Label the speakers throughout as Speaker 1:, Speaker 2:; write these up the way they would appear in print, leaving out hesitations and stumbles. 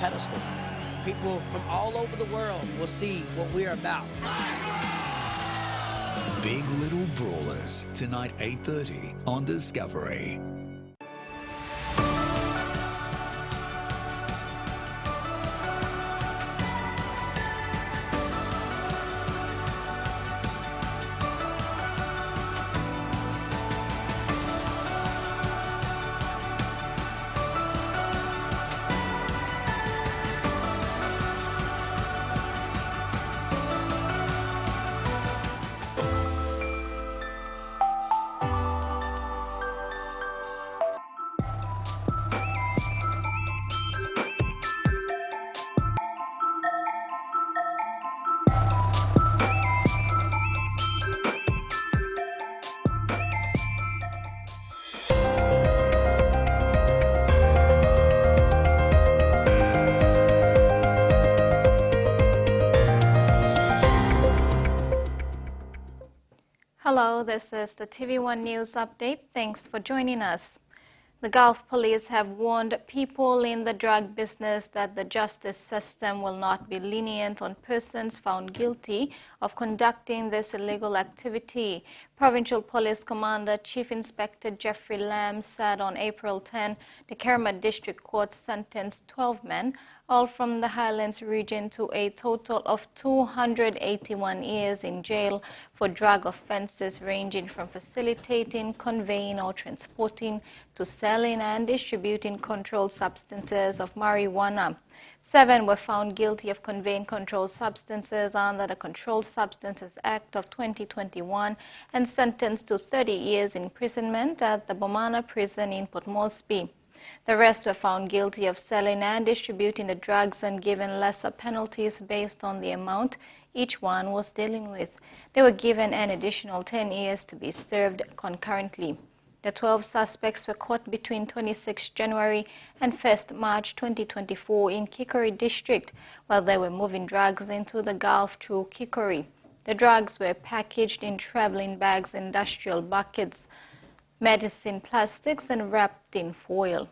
Speaker 1: pedestal. People from all over the world will see what we're about.
Speaker 2: Big Little Brawlers, tonight 8:30 on Discovery.
Speaker 3: Hello, this is the TVWAN News Update. Thanks for joining us. The Gulf Police have warned people in the drug business that the justice system will not be lenient on persons found guilty of conducting this illegal activity. Provincial Police Commander Chief Inspector Jeffrey Lamb said on April 10 the Kerma District Court sentenced 12 men, all from the Highlands region, to a total of 281 years in jail for drug offenses ranging from facilitating, conveying or transporting to selling and distributing controlled substances of marijuana. 7 were found guilty of conveying controlled substances under the Controlled Substances Act of 2021 and sentenced to 30 years imprisonment at the Bomana prison in Port Moresby. The rest were found guilty of selling and distributing the drugs and given lesser penalties based on the amount each one was dealing with. They were given an additional 10 years to be served concurrently. The 12 suspects were caught between 26 January and 1 March 2024 in Kikori District while they were moving drugs into the Gulf through Kikori. The drugs were packaged in traveling bags, industrial buckets, medicine plastics, and wrapped in foil.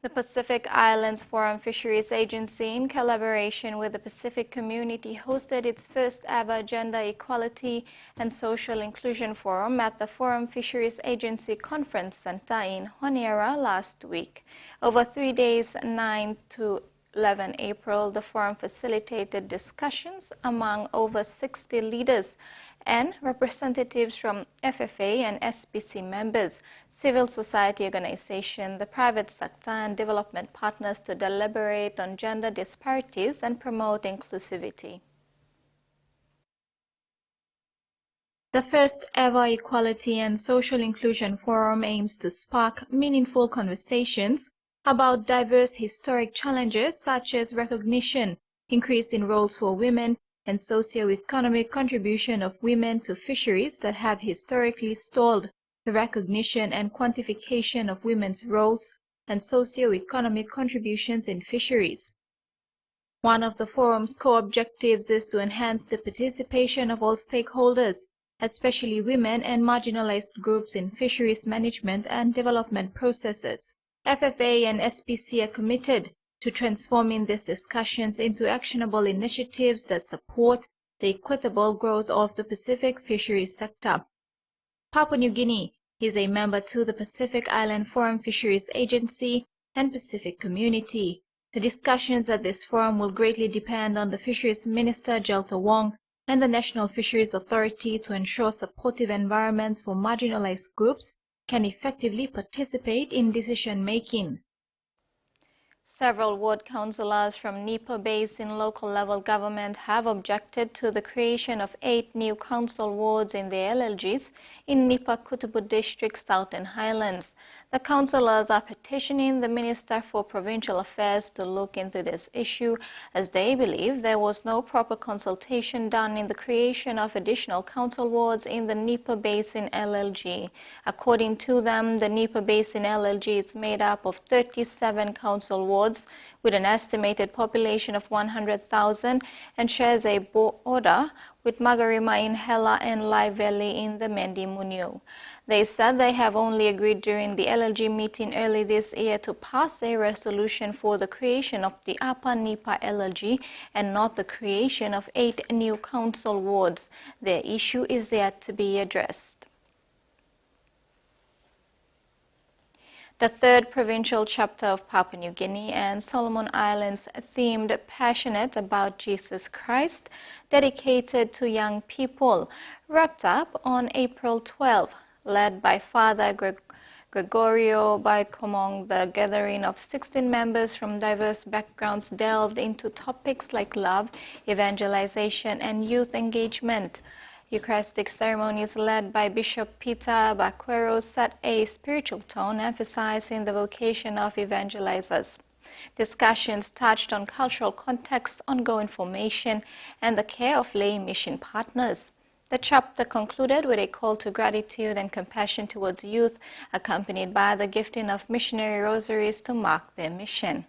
Speaker 3: The Pacific Islands Forum Fisheries Agency, in collaboration with the Pacific community, hosted its first ever Gender Equality and Social Inclusion Forum at the Forum Fisheries Agency Conference Center in Honiara last week. Over 3 days, 9 to 11 April, the forum facilitated discussions among over 60 leaders and representatives from FFA and SPC members, civil society organizations, the private sector, and development partners to deliberate on gender disparities and promote inclusivity. The first ever Equality and Social Inclusion Forum aims to spark meaningful conversations about diverse historic challenges such as recognition, increase in roles for women, and socio-economic contribution of women to fisheries that have historically stalled, the recognition and quantification of women's roles and socio-economic contributions in fisheries. One of the forum's core objectives is to enhance the participation of all stakeholders, especially women and marginalized groups, in fisheries management and development processes. FFA and SPC are committed to transforming these discussions into actionable initiatives that support the equitable growth of the Pacific fisheries sector. Papua New Guinea is a member to the Pacific Island Forum Fisheries Agency and Pacific Community. The discussions at this forum will greatly depend on the Fisheries Minister Jelta Wong and the National Fisheries Authority to ensure supportive environments for marginalized groups can effectively participate in decision-making. Several ward councillors from Nipa Basin local level government have objected to the creation of 8 new council wards in the LLGs in Nipa Kutubu District, Southern Highlands. The councillors are petitioning the Minister for Provincial Affairs to look into this issue as they believe there was no proper consultation done in the creation of additional council wards in the Nipa Basin LLG. According to them, the Nipa Basin LLG is made up of 37 council wards with an estimated population of 100,000 and shares a border with Magarima in Hela and Lai Valley in the Mendi Munio. They said they have only agreed during the LLG meeting early this year to pass a resolution for the creation of the Upper Nipa LLG and not the creation of 8 new council wards. Their issue is yet to be addressed. The third Provincial Chapter of Papua New Guinea and Solomon Islands themed Passionate About Jesus Christ, dedicated to young people, wrapped up on April 12, led by Father Gregorio Baikomong. The gathering of 16 members from diverse backgrounds delved into topics like love, evangelization, and youth engagement. Eucharistic ceremonies led by Bishop Peter Baquero set a spiritual tone, emphasizing the vocation of evangelizers. Discussions touched on cultural context, ongoing formation, and the care of lay mission partners. The chapter concluded with a call to gratitude and compassion towards youth, accompanied by the gifting of missionary rosaries to mark their mission.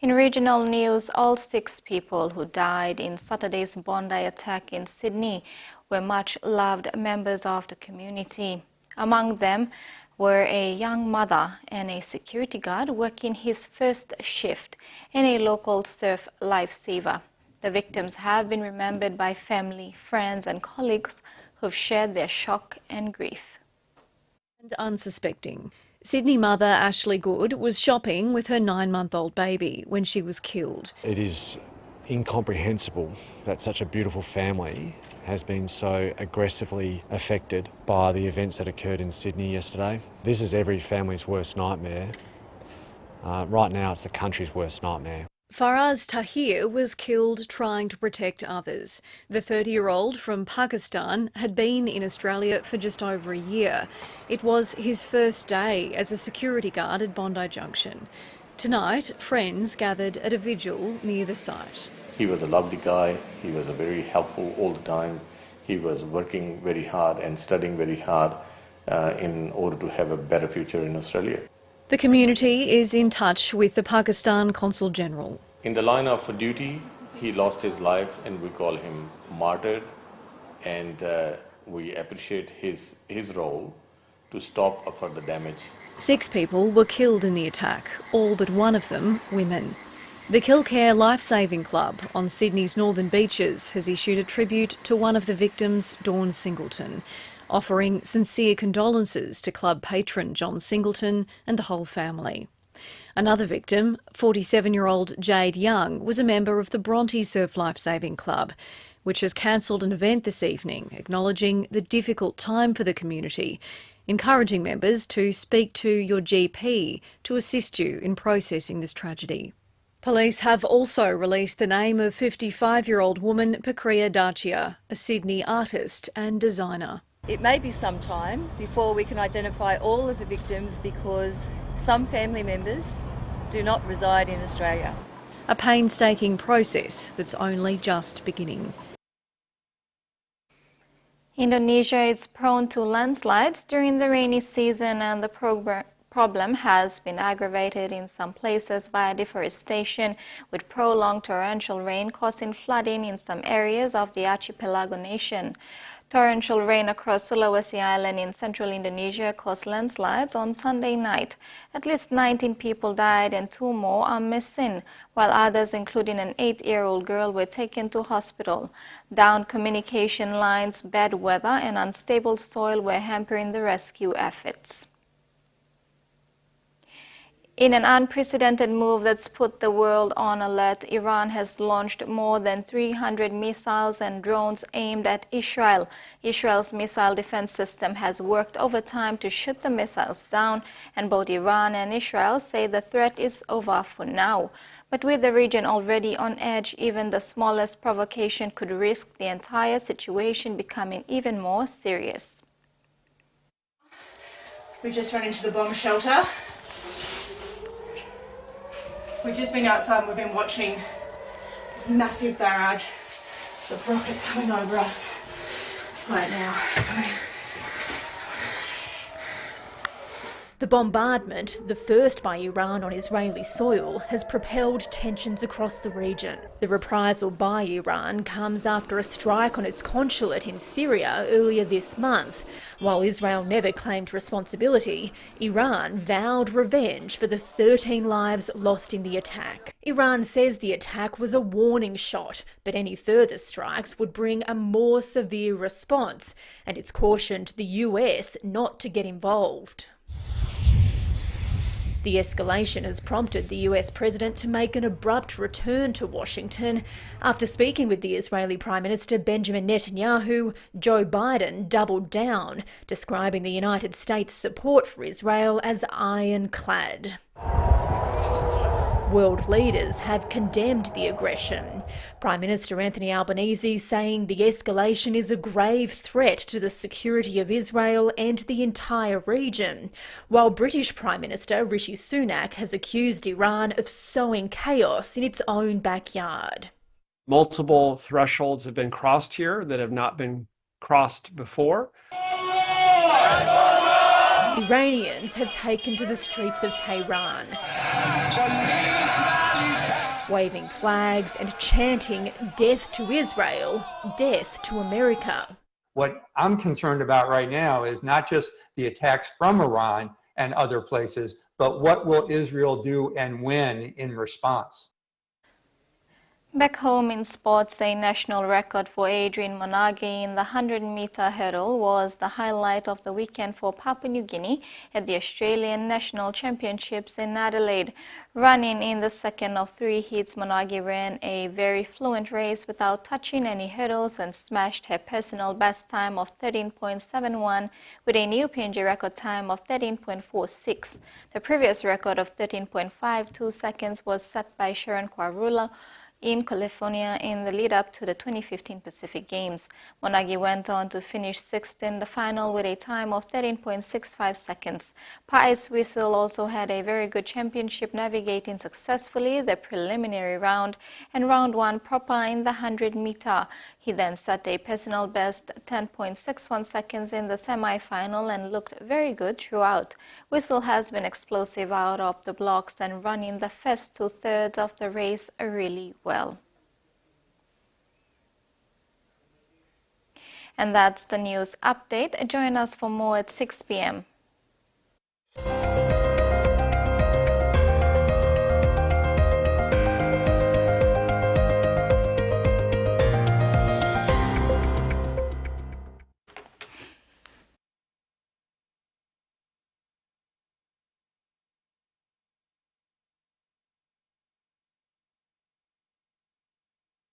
Speaker 3: In regional news, all 6 people who died in Saturday's Bondi attack in Sydney were much-loved members of the community. Among them were a young mother and a security guard working his first shift and a local surf lifesaver. The victims have been remembered by family, friends and colleagues who've shared their shock and grief.
Speaker 4: And unsuspecting. Sydney mother Ashley Good was shopping with her 9-month-old baby when she was killed.
Speaker 5: It is incomprehensible that such a beautiful family has been so aggressively affected by the events that occurred in Sydney yesterday. This is every family's worst nightmare. Right now it's the country's worst nightmare.
Speaker 4: Faraz Tahir was killed trying to protect others. The 30-year-old from Pakistan had been in Australia for just over a year. It was his first day as a security guard at Bondi Junction. Tonight, friends gathered at a vigil near the site.
Speaker 6: He was a lovely guy. He was very helpful all the time. He was working very hard and studying very hard in order to have a better future in Australia.
Speaker 4: The community is in touch with the Pakistan Consul General.
Speaker 6: In the line of duty, he lost his life and we call him martyred, and we appreciate his role to stop further damage.
Speaker 4: 6 people were killed in the attack, all but one of them women. The Killcare Lifesaving Club on Sydney's northern beaches has issued a tribute to one of the victims, Dawn Singleton, offering sincere condolences to club patron John Singleton and the whole family. Another victim, 47-year-old Jade Young, was a member of the Bronte Surf Lifesaving Club, which has cancelled an event this evening acknowledging the difficult time for the community, encouraging members to speak to your GP to assist you in processing this tragedy. Police have also released the name of 55-year-old woman Pakria Dacia, a Sydney artist and designer.
Speaker 7: It may be some time before we can identify all of the victims because some family members do not reside in Australia.
Speaker 4: A painstaking process that's only just beginning.
Speaker 3: Indonesia is prone to landslides during the rainy season, and the problem has been aggravated in some places by deforestation, with prolonged torrential rain causing flooding in some areas of the archipelago nation. Torrential rain across Sulawesi Island in central Indonesia caused landslides on Sunday night. At least 19 people died and 2 more are missing, while others, including an 8-year-old girl, were taken to hospital. Downed communication lines, bad weather and unstable soil were hampering the rescue efforts. In an unprecedented move that's put the world on alert, Iran has launched more than 300 missiles and drones aimed at Israel. Israel's missile defense system has worked overtime to shoot the missiles down, and both Iran and Israel say the threat is over for now. But with the region already on edge, even the smallest provocation could risk the entire situation becoming even more serious.
Speaker 8: We just ran into the bomb shelter. We've just been outside and we've been watching this massive barrage of rockets coming over us right now.
Speaker 9: The bombardment, the first by Iran on Israeli soil, has propelled tensions across the region. The reprisal by Iran comes after a strike on its consulate in Syria earlier this month. While Israel never claimed responsibility, Iran vowed revenge for the 13 lives lost in the attack. Iran says the attack was a warning shot, but any further strikes would bring a more severe response, and it's cautioned the US not to get involved. The escalation has prompted the US president to make an abrupt return to Washington. After speaking with the Israeli Prime Minister Benjamin Netanyahu, Joe Biden doubled down, describing the United States' support for Israel as ironclad. World leaders have condemned the aggression. Prime Minister Anthony Albanese saying the escalation is a grave threat to the security of Israel and the entire region, while British Prime Minister Rishi Sunak has accused Iran of sowing chaos in its own backyard.
Speaker 10: Multiple thresholds have been crossed here that have not been crossed before.
Speaker 9: Iranians have taken to the streets of Tehran, waving flags and chanting "Death to Israel, death to America."
Speaker 11: What I'm concerned about right now is not just the attacks from Iran and other places, but what will Israel do and when in response?
Speaker 3: Back home in sports, a national record for Adrian Monagi in the 100-meter hurdle was the highlight of the weekend for Papua New Guinea at the Australian National Championships in Adelaide. Running in the second of 3 heats, Monagi ran a very fluent race without touching any hurdles and smashed her personal best time of 13.71 with a new PNG record time of 13.46. The previous record of 13.52 seconds was set by Sharon Kwarula in California in the lead-up to the 2015 Pacific Games. Monagi went on to finish 6th in the final with a time of 13.65 seconds. Pies Whistle also had a very good championship, navigating successfully the preliminary round and round 1 proper in the 100-meter. He then set a personal best 10.61 seconds in the semi-final and looked very good throughout. Whistle has been explosive out of the blocks and running the first 2/3 of the race really well. And that's the news update. Join us for more at 6 p.m.